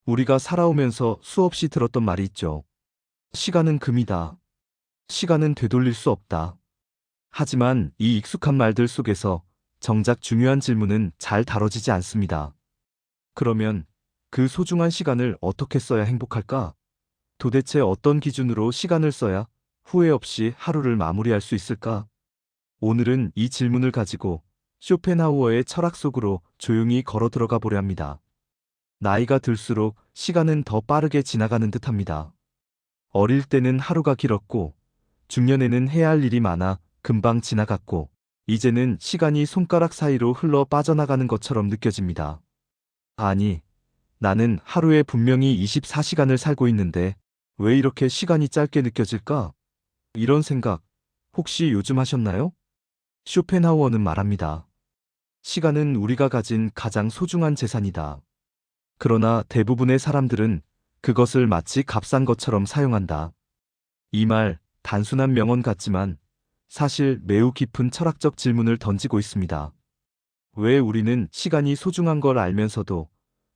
우리가 살아오면서 수없이 들었던 말이 있죠. 시간은 금이다. 시간은 되돌릴 수 없다. 하지만 이 익숙한 말들 속에서 정작 중요한 질문은 잘 다뤄지지 않습니다. 그러면 그 소중한 시간을 어떻게 써야 행복할까? 도대체 어떤 기준으로 시간을 써야 후회 없이 하루를 마무리할 수 있을까? 오늘은 이 질문을 가지고 쇼펜하우어의 철학 속으로 조용히 걸어 들어가 보려 합니다. 나이가 들수록 시간은 더 빠르게 지나가는 듯합니다. 어릴 때는 하루가 길었고, 중년에는 해야 할 일이 많아 금방 지나갔고, 이제는 시간이 손가락 사이로 흘러 빠져나가는 것처럼 느껴집니다. 아니, 나는 하루에 분명히 24시간을 살고 있는데, 왜 이렇게 시간이 짧게 느껴질까? 이런 생각, 혹시 요즘 하셨나요? 쇼펜하우어는 말합니다. 시간은 우리가 가진 가장 소중한 재산이다. 그러나 대부분의 사람들은 그것을 마치 값싼 것처럼 사용한다. 이 말, 단순한 명언 같지만 사실 매우 깊은 철학적 질문을 던지고 있습니다. 왜 우리는 시간이 소중한 걸 알면서도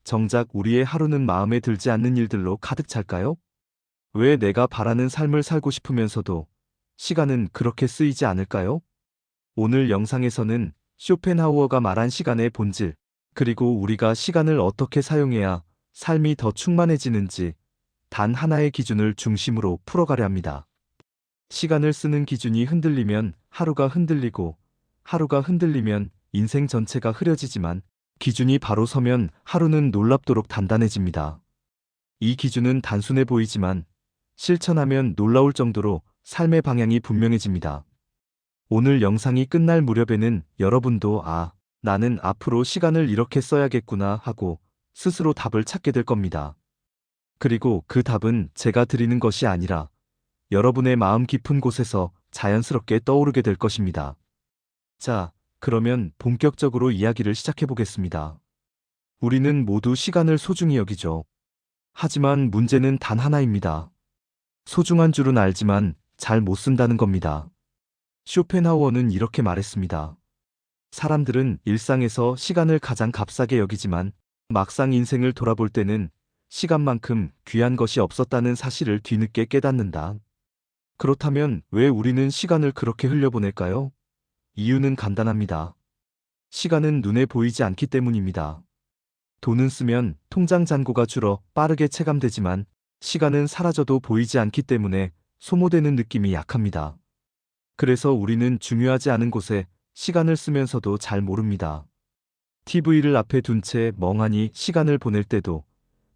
정작 우리의 하루는 마음에 들지 않는 일들로 가득 찰까요? 왜 내가 바라는 삶을 살고 싶으면서도 시간은 그렇게 쓰이지 않을까요? 오늘 영상에서는 쇼펜하우어가 말한 시간의 본질, 그리고 우리가 시간을 어떻게 사용해야 삶이 더 충만해지는지 단 하나의 기준을 중심으로 풀어가려 합니다. 시간을 쓰는 기준이 흔들리면 하루가 흔들리고, 하루가 흔들리면 인생 전체가 흐려지지만, 기준이 바로 서면 하루는 놀랍도록 단단해집니다. 이 기준은 단순해 보이지만 실천하면 놀라울 정도로 삶의 방향이 분명해집니다. 오늘 영상이 끝날 무렵에는 여러분도 나는 앞으로 시간을 이렇게 써야겠구나 하고 스스로 답을 찾게 될 겁니다. 그리고 그 답은 제가 드리는 것이 아니라 여러분의 마음 깊은 곳에서 자연스럽게 떠오르게 될 것입니다. 자, 그러면 본격적으로 이야기를 시작해 보겠습니다. 우리는 모두 시간을 소중히 여기죠. 하지만 문제는 단 하나입니다. 소중한 줄은 알지만 잘 못 쓴다는 겁니다. 쇼펜하우어는 이렇게 말했습니다. 사람들은 일상에서 시간을 가장 값싸게 여기지만 막상 인생을 돌아볼 때는 시간만큼 귀한 것이 없었다는 사실을 뒤늦게 깨닫는다. 그렇다면 왜 우리는 시간을 그렇게 흘려보낼까요? 이유는 간단합니다. 시간은 눈에 보이지 않기 때문입니다. 돈은 쓰면 통장 잔고가 줄어 빠르게 체감되지만 시간은 사라져도 보이지 않기 때문에 소모되는 느낌이 약합니다. 그래서 우리는 중요하지 않은 곳에 시간을 쓰면서도 잘 모릅니다. TV를 앞에 둔 채 멍하니 시간을 보낼 때도,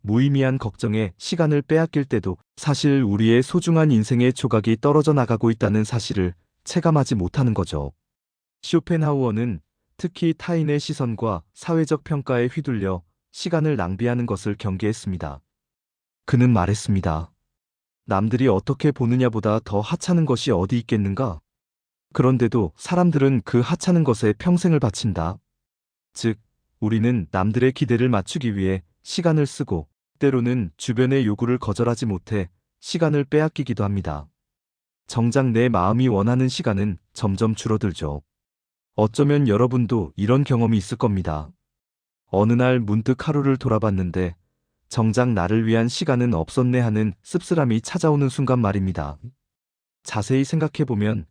무의미한 걱정에 시간을 빼앗길 때도 사실 우리의 소중한 인생의 조각이 떨어져 나가고 있다는 사실을 체감하지 못하는 거죠. 쇼펜하우어는 특히 타인의 시선과 사회적 평가에 휘둘려 시간을 낭비하는 것을 경계했습니다. 그는 말했습니다. 남들이 어떻게 보느냐보다 더 하찮은 것이 어디 있겠는가? 그런데도 사람들은 그 하찮은 것에 평생을 바친다. 즉, 우리는 남들의 기대를 맞추기 위해 시간을 쓰고, 때로는 주변의 요구를 거절하지 못해 시간을 빼앗기기도 합니다. 정작 내 마음이 원하는 시간은 점점 줄어들죠. 어쩌면 여러분도 이런 경험이 있을 겁니다. 어느 날 문득 하루를 돌아봤는데 정작 나를 위한 시간은 없었네 하는 씁쓸함이 찾아오는 순간 말입니다. 자세히 생각해보면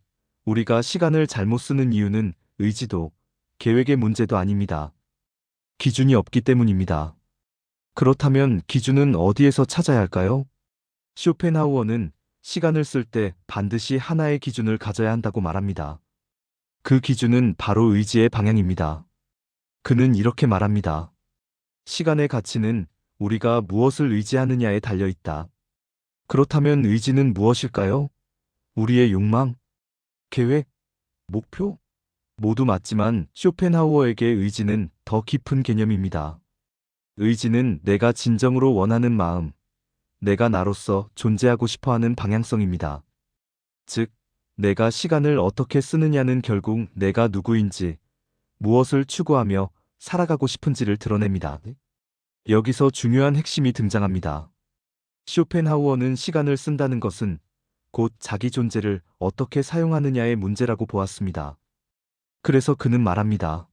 우리가 시간을 잘못 쓰는 이유는 의지도, 계획의 문제도 아닙니다. 기준이 없기 때문입니다. 그렇다면 기준은 어디에서 찾아야 할까요? 쇼펜하우어는 시간을 쓸 때 반드시 하나의 기준을 가져야 한다고 말합니다. 그 기준은 바로 의지의 방향입니다. 그는 이렇게 말합니다. 시간의 가치는 우리가 무엇을 의지하느냐에 달려 있다. 그렇다면 의지는 무엇일까요? 우리의 욕망, 계획, 목표? 모두 맞지만 쇼펜하우어에게 의지는 더 깊은 개념입니다. 의지는 내가 진정으로 원하는 마음, 내가 나로서 존재하고 싶어 하는 방향성입니다. 즉, 내가 시간을 어떻게 쓰느냐는 결국 내가 누구인지, 무엇을 추구하며 살아가고 싶은지를 드러냅니다. 여기서 중요한 핵심이 등장합니다. 쇼펜하우어는 시간을 쓴다는 것은 곧 자기 존재를 어떻게 사용하느냐의 문제라고 보았습니다. 그래서 그는 말합니다.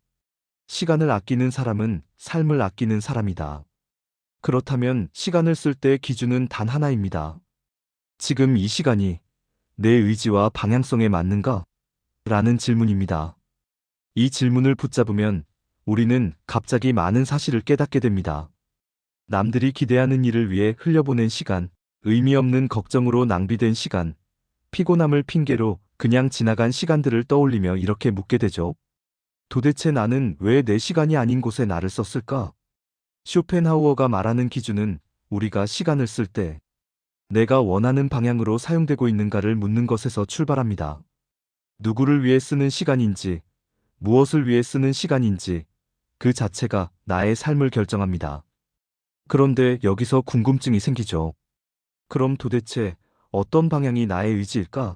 시간을 아끼는 사람은 삶을 아끼는 사람이다. 그렇다면 시간을 쓸 때 기준은 단 하나입니다. 지금 이 시간이 내 의지와 방향성에 맞는가? 라는 질문입니다. 이 질문을 붙잡으면 우리는 갑자기 많은 사실을 깨닫게 됩니다. 남들이 기대하는 일을 위해 흘려보낸 시간, 의미 없는 걱정으로 낭비된 시간, 피곤함을 핑계로 그냥 지나간 시간들을 떠올리며 이렇게 묻게 되죠. 도대체 나는 왜 내 시간이 아닌 곳에 나를 썼을까? 쇼펜하우어가 말하는 기준은 우리가 시간을 쓸 때 내가 원하는 방향으로 사용되고 있는가를 묻는 것에서 출발합니다. 누구를 위해 쓰는 시간인지, 무엇을 위해 쓰는 시간인지, 그 자체가 나의 삶을 결정합니다. 그런데 여기서 궁금증이 생기죠. 그럼 도대체 어떤 방향이 나의 의지일까?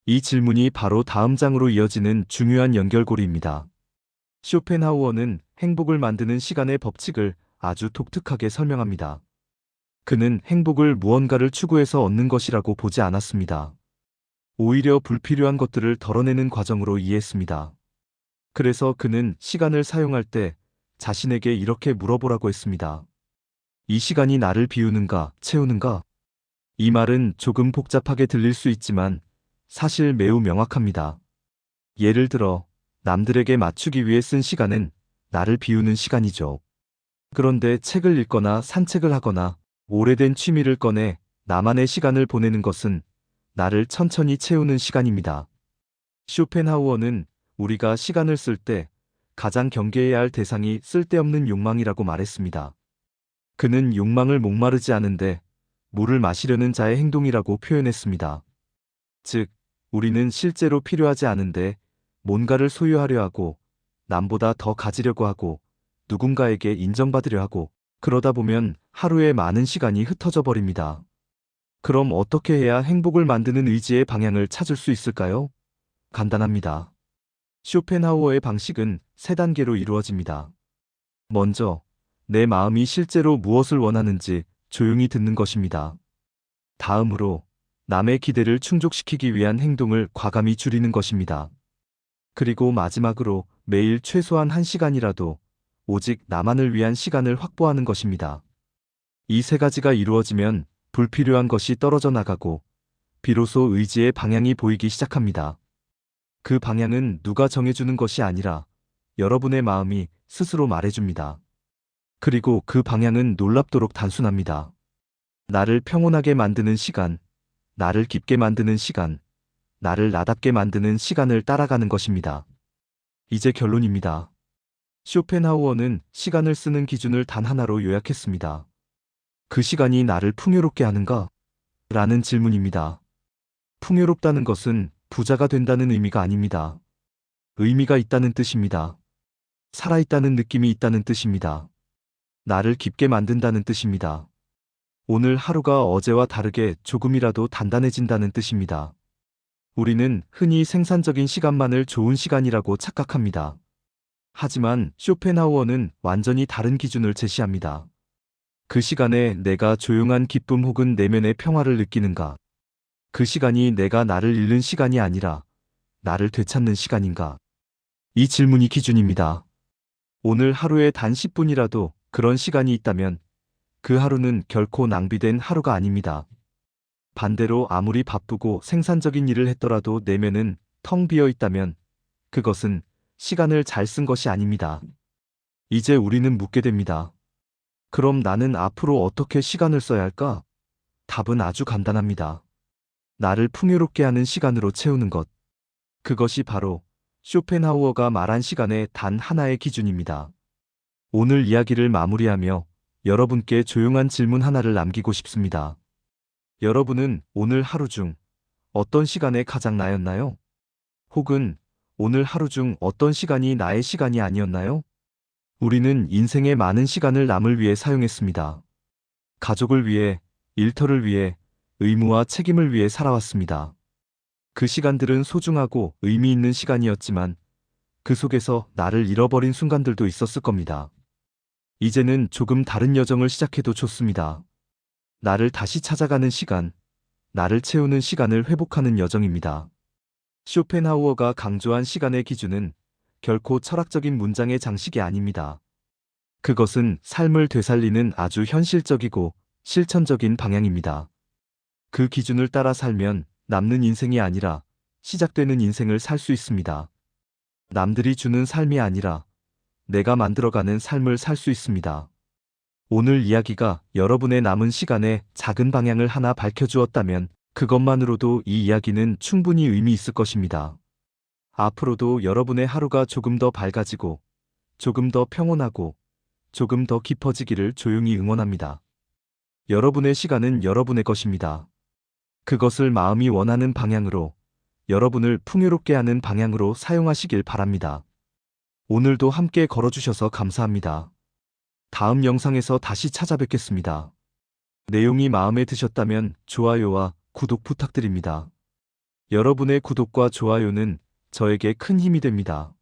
이 질문이 바로 다음 장으로 이어지는 중요한 연결고리입니다. 쇼펜하우어는 행복을 만드는 시간의 법칙을 아주 독특하게 설명합니다. 그는 행복을 무언가를 추구해서 얻는 것이라고 보지 않았습니다. 오히려 불필요한 것들을 덜어내는 과정으로 이해했습니다. 그래서 그는 시간을 사용할 때 자신에게 이렇게 물어보라고 했습니다. 이 시간이 나를 비우는가, 채우는가? 이 말은 조금 복잡하게 들릴 수 있지만 사실 매우 명확합니다. 예를 들어, 남들에게 맞추기 위해 쓴 시간은 나를 비우는 시간이죠. 그런데 책을 읽거나 산책을 하거나 오래된 취미를 꺼내 나만의 시간을 보내는 것은 나를 천천히 채우는 시간입니다. 쇼펜하우어는 우리가 시간을 쓸 때 가장 경계해야 할 대상이 쓸데없는 욕망이라고 말했습니다. 그는 욕망을 목마르지 않은데 물을 마시려는 자의 행동이라고 표현했습니다. 즉, 우리는 실제로 필요하지 않은데 뭔가를 소유하려 하고 남보다 더 가지려고 하고 누군가에게 인정받으려 하고 그러다 보면 하루에 많은 시간이 흩어져 버립니다. 그럼 어떻게 해야 행복을 만드는 의지의 방향을 찾을 수 있을까요? 간단합니다. 쇼펜하우어의 방식은 세 단계로 이루어집니다. 먼저, 내 마음이 실제로 무엇을 원하는지 조용히 듣는 것입니다. 다음으로, 남의 기대를 충족시키기 위한 행동을 과감히 줄이는 것입니다. 그리고 마지막으로 매일 최소한 1시간이라도 오직 나만을 위한 시간을 확보하는 것입니다. 이 세 가지가 이루어지면 불필요한 것이 떨어져 나가고 비로소 의지의 방향이 보이기 시작합니다. 그 방향은 누가 정해주는 것이 아니라 여러분의 마음이 스스로 말해줍니다. 그리고 그 방향은 놀랍도록 단순합니다. 나를 평온하게 만드는 시간, 나를 깊게 만드는 시간, 나를 나답게 만드는 시간을 따라가는 것입니다. 이제 결론입니다. 쇼펜하우어는 시간을 쓰는 기준을 단 하나로 요약했습니다. 그 시간이 나를 풍요롭게 하는가? 라는 질문입니다. 풍요롭다는 것은 부자가 된다는 의미가 아닙니다. 의미가 있다는 뜻입니다. 살아있다는 느낌이 있다는 뜻입니다. 나를 깊게 만든다는 뜻입니다. 오늘 하루가 어제와 다르게 조금이라도 단단해진다는 뜻입니다. 우리는 흔히 생산적인 시간만을 좋은 시간이라고 착각합니다. 하지만 쇼펜하우어는 완전히 다른 기준을 제시합니다. 그 시간에 내가 조용한 기쁨 혹은 내면의 평화를 느끼는가? 그 시간이 내가 나를 잃는 시간이 아니라 나를 되찾는 시간인가? 이 질문이 기준입니다. 오늘 하루에 단 10분이라도 그런 시간이 있다면 그 하루는 결코 낭비된 하루가 아닙니다. 반대로 아무리 바쁘고 생산적인 일을 했더라도 내면은 텅 비어 있다면 그것은 시간을 잘 쓴 것이 아닙니다. 이제 우리는 묻게 됩니다. 그럼 나는 앞으로 어떻게 시간을 써야 할까? 답은 아주 간단합니다. 나를 풍요롭게 하는 시간으로 채우는 것. 그것이 바로 쇼펜하우어가 말한 시간의 단 하나의 기준입니다. 오늘 이야기를 마무리하며 여러분께 조용한 질문 하나를 남기고 싶습니다. 여러분은 오늘 하루 중 어떤 시간에 가장 나였나요? 혹은 오늘 하루 중 어떤 시간이 나의 시간이 아니었나요? 우리는 인생의 많은 시간을 남을 위해 사용했습니다. 가족을 위해, 일터를 위해, 의무와 책임을 위해 살아왔습니다. 그 시간들은 소중하고 의미 있는 시간이었지만 그 속에서 나를 잃어버린 순간들도 있었을 겁니다. 이제는 조금 다른 여정을 시작해도 좋습니다. 나를 다시 찾아가는 시간, 나를 채우는 시간을 회복하는 여정입니다. 쇼펜하우어가 강조한 시간의 기준은 결코 철학적인 문장의 장식이 아닙니다. 그것은 삶을 되살리는 아주 현실적이고 실천적인 방향입니다. 그 기준을 따라 살면 남는 인생이 아니라 시작되는 인생을 살 수 있습니다. 남들이 주는 삶이 아니라 내가 만들어가는 삶을 살 수 있습니다. 오늘 이야기가 여러분의 남은 시간에 작은 방향을 하나 밝혀주었다면 그것만으로도 이 이야기는 충분히 의미 있을 것입니다. 앞으로도 여러분의 하루가 조금 더 밝아지고 조금 더 평온하고 조금 더 깊어지기를 조용히 응원합니다. 여러분의 시간은 여러분의 것입니다. 그것을 마음이 원하는 방향으로, 여러분을 풍요롭게 하는 방향으로 사용하시길 바랍니다. 오늘도 함께 걸어주셔서 감사합니다. 다음 영상에서 다시 찾아뵙겠습니다. 내용이 마음에 드셨다면 좋아요와 구독 부탁드립니다. 여러분의 구독과 좋아요는 저에게 큰 힘이 됩니다.